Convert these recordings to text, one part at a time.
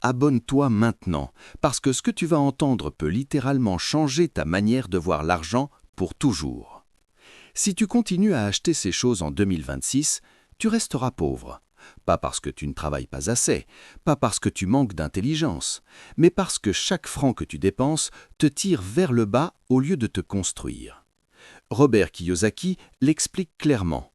abonne-toi maintenant, parce que ce que tu vas entendre peut littéralement changer ta manière de voir l'argent pour toujours. Si tu continues à acheter ces choses en 2026, tu resteras pauvre. Pas parce que tu ne travailles pas assez, pas parce que tu manques d'intelligence, mais parce que chaque franc que tu dépenses te tire vers le bas au lieu de te construire. Robert Kiyosaki l'explique clairement.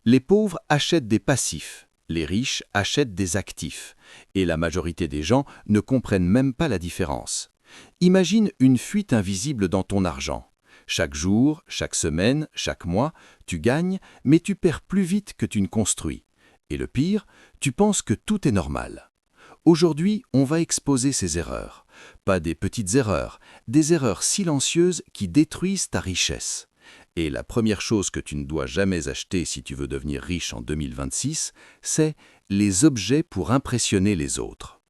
Les pauvres achètent des passifs, les riches achètent des actifs, et la majorité des gens ne comprennent même pas la différence. Imagine une fuite invisible dans ton argent. Chaque jour, chaque semaine, chaque mois, tu gagnes, mais tu perds plus vite que tu ne construis. Et le pire, tu penses que tout est normal. Aujourd'hui, on va exposer ces erreurs. Pas des petites erreurs, des erreurs silencieuses qui détruisent ta richesse. Et la première chose que tu ne dois jamais acheter si tu veux devenir riche en 2026, c'est les objets pour impressionner les autres.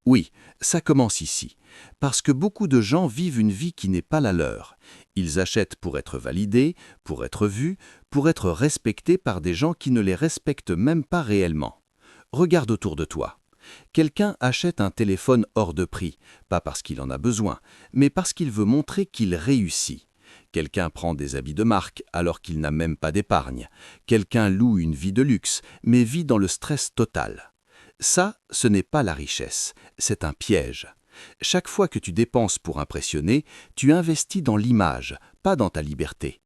Oui, ça commence ici, parce que beaucoup de gens vivent une vie qui n'est pas la leur. Ils achètent pour être validés, pour être vus, pour être respectés par des gens qui ne les respectent même pas réellement. Regarde autour de toi. Quelqu'un achète un téléphone hors de prix, pas parce qu'il en a besoin, mais parce qu'il veut montrer qu'il réussit. Quelqu'un prend des habits de marque alors qu'il n'a même pas d'épargne. Quelqu'un loue une vie de luxe, mais vit dans le stress total. Ça, ce n'est pas la richesse, c'est un piège. Chaque fois que tu dépenses pour impressionner, tu investis dans l'image, pas dans ta liberté.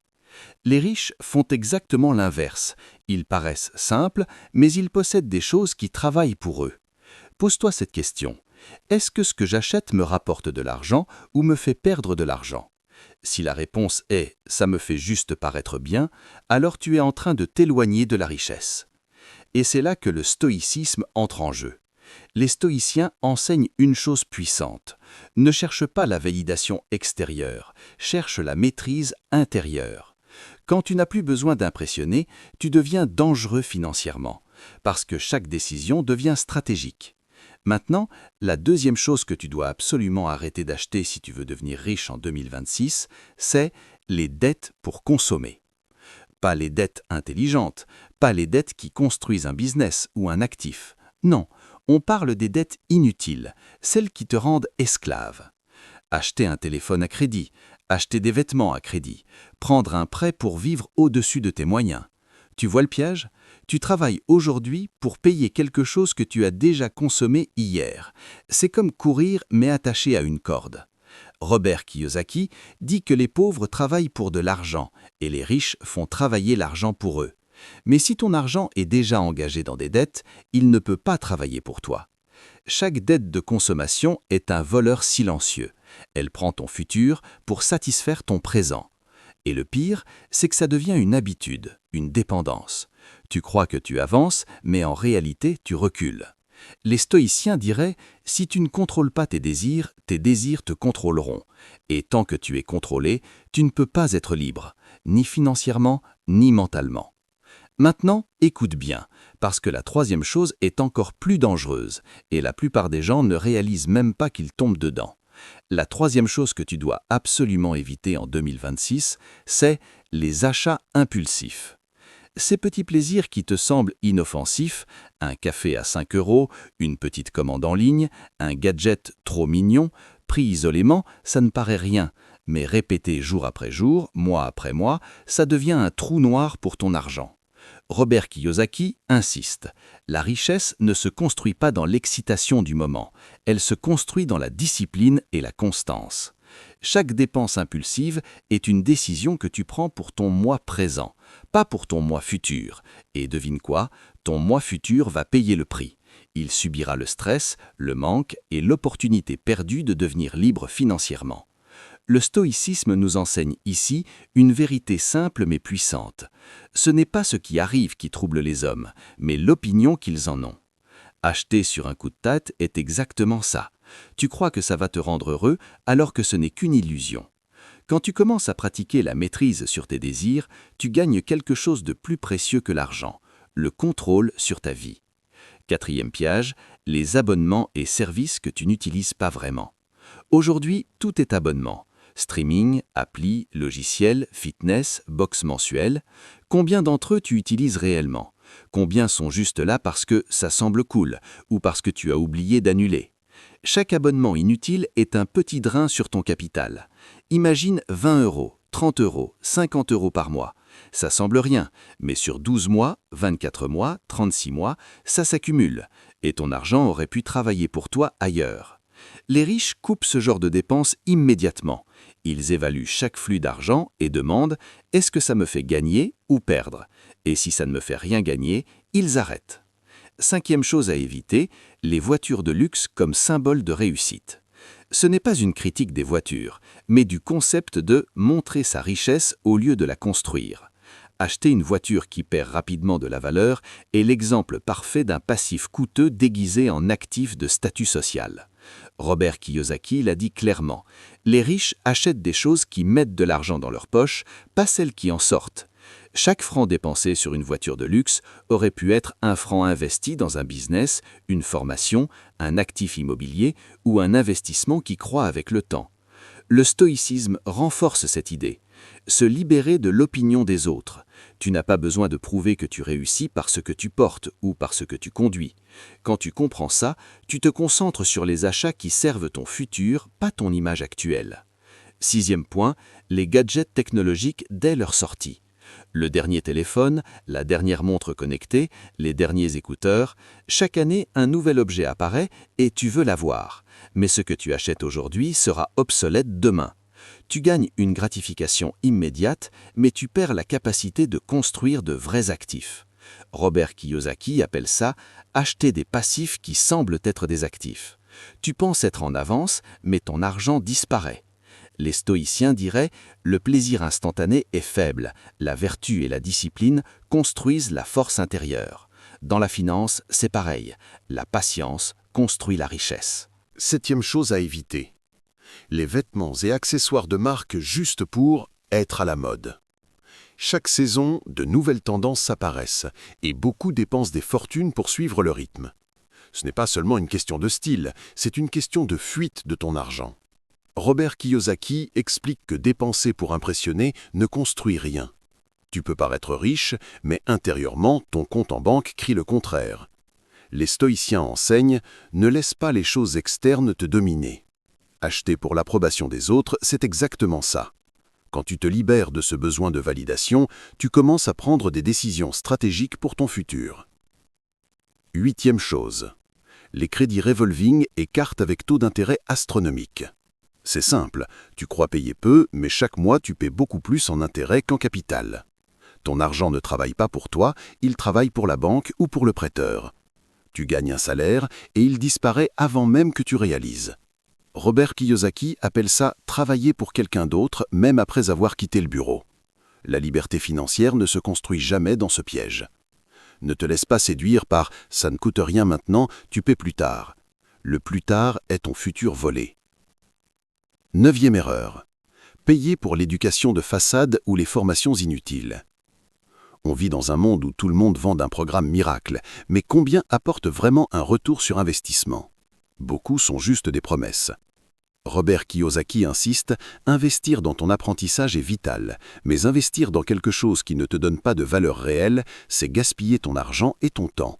Les riches font exactement l'inverse. Ils paraissent simples, mais ils possèdent des choses qui travaillent pour eux. Pose-toi cette question. Est-ce que ce que j'achète me rapporte de l'argent ou me fait perdre de l'argent ? Si la réponse est « ça me fait juste paraître bien », alors tu es en train de t'éloigner de la richesse. Et c'est là que le stoïcisme entre en jeu. Les stoïciens enseignent une chose puissante. Ne cherche pas la validation extérieure, cherche la maîtrise intérieure. Quand tu n'as plus besoin d'impressionner, tu deviens dangereux financièrement, parce que chaque décision devient stratégique. Maintenant, la deuxième chose que tu dois absolument arrêter d'acheter si tu veux devenir riche en 2026, c'est les dettes pour consommer. Pas les dettes intelligentes, pas les dettes qui construisent un business ou un actif. Non, on parle des dettes inutiles, celles qui te rendent esclave. Acheter un téléphone à crédit, acheter des vêtements à crédit, prendre un prêt pour vivre au-dessus de tes moyens. Tu vois le piège ? Tu travailles aujourd'hui pour payer quelque chose que tu as déjà consommé hier. C'est comme courir mais attaché à une corde. Robert Kiyosaki dit que les pauvres travaillent pour de l'argent et les riches font travailler l'argent pour eux. Mais si ton argent est déjà engagé dans des dettes, il ne peut pas travailler pour toi. Chaque dette de consommation est un voleur silencieux. Elle prend ton futur pour satisfaire ton présent. Et le pire, c'est que ça devient une habitude, une dépendance. Tu crois que tu avances, mais en réalité, tu recules. Les stoïciens diraient « si tu ne contrôles pas tes désirs te contrôleront. Et tant que tu es contrôlé, tu ne peux pas être libre, ni financièrement, ni mentalement. » Maintenant, écoute bien, parce que la troisième chose est encore plus dangereuse, et la plupart des gens ne réalisent même pas qu'ils tombent dedans. La troisième chose que tu dois absolument éviter en 2026, c'est les achats impulsifs. Ces petits plaisirs qui te semblent inoffensifs, un café à 5 €, une petite commande en ligne, un gadget trop mignon, pris isolément, ça ne paraît rien, mais répété jour après jour, mois après mois, ça devient un trou noir pour ton argent. Robert Kiyosaki insiste, la richesse ne se construit pas dans l'excitation du moment, elle se construit dans la discipline et la constance. Chaque dépense impulsive est une décision que tu prends pour ton moi présent, pas pour ton moi futur. Et devine quoi, ton moi futur va payer le prix. Il subira le stress, le manque et l'opportunité perdue de devenir libre financièrement. Le stoïcisme nous enseigne ici une vérité simple mais puissante. Ce n'est pas ce qui arrive qui trouble les hommes, mais l'opinion qu'ils en ont. Acheter sur un coup de tête est exactement ça. Tu crois que ça va te rendre heureux alors que ce n'est qu'une illusion. Quand tu commences à pratiquer la maîtrise sur tes désirs, tu gagnes quelque chose de plus précieux que l'argent, le contrôle sur ta vie. Quatrième piège, les abonnements et services que tu n'utilises pas vraiment. Aujourd'hui, tout est abonnement. Streaming, appli, logiciel, fitness, box mensuelle. Combien d'entre eux tu utilises réellement ? Combien sont juste là parce que ça semble cool ou parce que tu as oublié d'annuler ? Chaque abonnement inutile est un petit drain sur ton capital. Imagine 20 euros, 30 euros, 50 euros par mois. Ça semble rien, mais sur 12 mois, 24 mois, 36 mois, ça s'accumule. Et ton argent aurait pu travailler pour toi ailleurs. Les riches coupent ce genre de dépenses immédiatement. Ils évaluent chaque flux d'argent et demandent « est-ce que ça me fait gagner ou perdre ?» Et si ça ne me fait rien gagner, ils arrêtent. Cinquième chose à éviter, les voitures de luxe comme symbole de réussite. Ce n'est pas une critique des voitures, mais du concept de montrer sa richesse au lieu de la construire. Acheter une voiture qui perd rapidement de la valeur est l'exemple parfait d'un passif coûteux déguisé en actif de statut social. Robert Kiyosaki l'a dit clairement, les riches achètent des choses qui mettent de l'argent dans leur poche, pas celles qui en sortent. Chaque franc dépensé sur une voiture de luxe aurait pu être un franc investi dans un business, une formation, un actif immobilier ou un investissement qui croît avec le temps. Le stoïcisme renforce cette idée. Se libérer de l'opinion des autres. Tu n'as pas besoin de prouver que tu réussis par ce que tu portes ou par ce que tu conduis. Quand tu comprends ça, tu te concentres sur les achats qui servent ton futur, pas ton image actuelle. Sixième point, les gadgets technologiques dès leur sortie. Le dernier téléphone, la dernière montre connectée, les derniers écouteurs, chaque année un nouvel objet apparaît et tu veux l'avoir. Mais ce que tu achètes aujourd'hui sera obsolète demain. Tu gagnes une gratification immédiate, mais tu perds la capacité de construire de vrais actifs. Robert Kiyosaki appelle ça « acheter des passifs qui semblent être des actifs ». Tu penses être en avance, mais ton argent disparaît. Les stoïciens diraient « le plaisir instantané est faible, la vertu et la discipline construisent la force intérieure ». Dans la finance, c'est pareil, la patience construit la richesse. Septième chose à éviter. Les vêtements et accessoires de marque juste pour être à la mode. Chaque saison, de nouvelles tendances apparaissent et beaucoup dépensent des fortunes pour suivre le rythme. Ce n'est pas seulement une question de style, c'est une question de fuite de ton argent. Robert Kiyosaki explique que dépenser pour impressionner ne construit rien. Tu peux paraître riche, mais intérieurement, ton compte en banque crie le contraire. Les stoïciens enseignent « ne laisse pas les choses externes te dominer ». Acheter pour l'approbation des autres, c'est exactement ça. Quand tu te libères de ce besoin de validation, tu commences à prendre des décisions stratégiques pour ton futur. Huitième chose. Les crédits revolving et cartes avec taux d'intérêt astronomiques. C'est simple, tu crois payer peu, mais chaque mois tu paies beaucoup plus en intérêt qu'en capital. Ton argent ne travaille pas pour toi, il travaille pour la banque ou pour le prêteur. Tu gagnes un salaire et il disparaît avant même que tu réalises. Robert Kiyosaki appelle ça « travailler pour quelqu'un d'autre, même après avoir quitté le bureau ». La liberté financière ne se construit jamais dans ce piège. Ne te laisse pas séduire par « ça ne coûte rien maintenant, tu paies plus tard ». Le plus tard est ton futur volé. Neuvième erreur. Payer pour l'éducation de façade ou les formations inutiles. On vit dans un monde où tout le monde vend un programme miracle, mais combien apporte vraiment un retour sur investissement? Beaucoup sont juste des promesses. Robert Kiyosaki insiste, investir dans ton apprentissage est vital, mais investir dans quelque chose qui ne te donne pas de valeur réelle, c'est gaspiller ton argent et ton temps.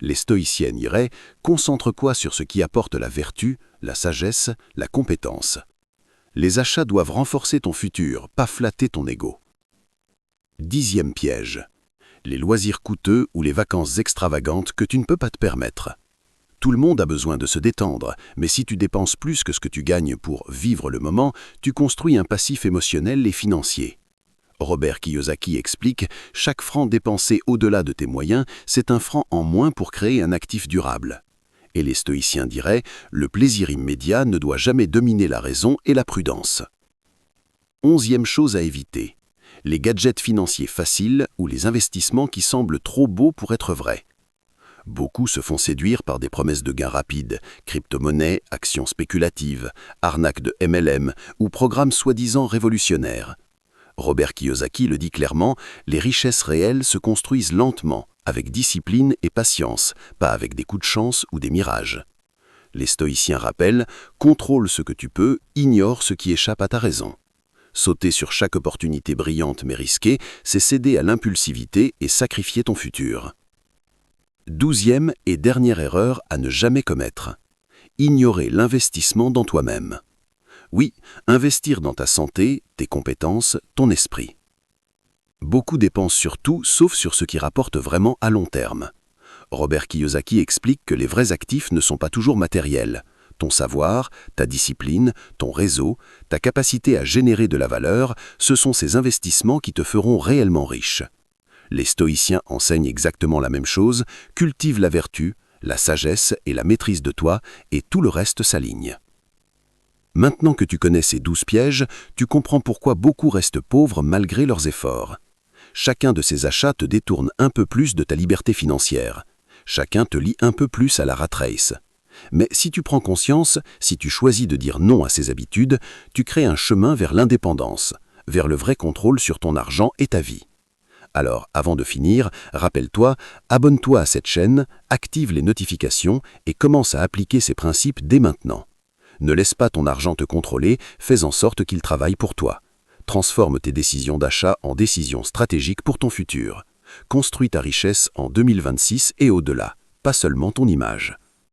Les stoïciennes iraient, concentre-toi sur ce qui apporte la vertu, la sagesse, la compétence. Les achats doivent renforcer ton futur, pas flatter ton ego. Dixième piège. Les loisirs coûteux ou les vacances extravagantes que tu ne peux pas te permettre. Tout le monde a besoin de se détendre, mais si tu dépenses plus que ce que tu gagnes pour vivre le moment, tu construis un passif émotionnel et financier. Robert Kiyosaki explique « chaque franc dépensé au-delà de tes moyens, c'est un franc en moins pour créer un actif durable ». Et les stoïciens diraient « le plaisir immédiat ne doit jamais dominer la raison et la prudence ». Onzième chose à éviter. Les gadgets financiers faciles ou les investissements qui semblent trop beaux pour être vrais. Beaucoup se font séduire par des promesses de gains rapides, crypto-monnaies, actions spéculatives, arnaques de MLM ou programmes soi-disant révolutionnaires. Robert Kiyosaki le dit clairement, les richesses réelles se construisent lentement, avec discipline et patience, pas avec des coups de chance ou des mirages. Les stoïciens rappellent, contrôle ce que tu peux, ignore ce qui échappe à ta raison. Sauter sur chaque opportunité brillante mais risquée, c'est céder à l'impulsivité et sacrifier ton futur. 12e et dernière erreur à ne jamais commettre. ignorer l'investissement dans toi-même. Oui, investir dans ta santé, tes compétences, ton esprit. Beaucoup dépensent sur tout sauf sur ce qui rapporte vraiment à long terme. Robert Kiyosaki explique que les vrais actifs ne sont pas toujours matériels. Ton savoir, ta discipline, ton réseau, ta capacité à générer de la valeur, ce sont ces investissements qui te feront réellement riche. Les stoïciens enseignent exactement la même chose, cultivent la vertu, la sagesse et la maîtrise de toi, et tout le reste s'aligne. Maintenant que tu connais ces 12 pièges, tu comprends pourquoi beaucoup restent pauvres malgré leurs efforts. Chacun de ces achats te détourne un peu plus de ta liberté financière. Chacun te lie un peu plus à la rat race. Mais si tu prends conscience, si tu choisis de dire non à ces habitudes, tu crées un chemin vers l'indépendance, vers le vrai contrôle sur ton argent et ta vie. Alors, avant de finir, rappelle-toi, abonne-toi à cette chaîne, active les notifications et commence à appliquer ces principes dès maintenant. Ne laisse pas ton argent te contrôler, fais en sorte qu'il travaille pour toi. Transforme tes décisions d'achat en décisions stratégiques pour ton futur. Construis ta richesse en 2026 et au-delà, pas seulement ton image.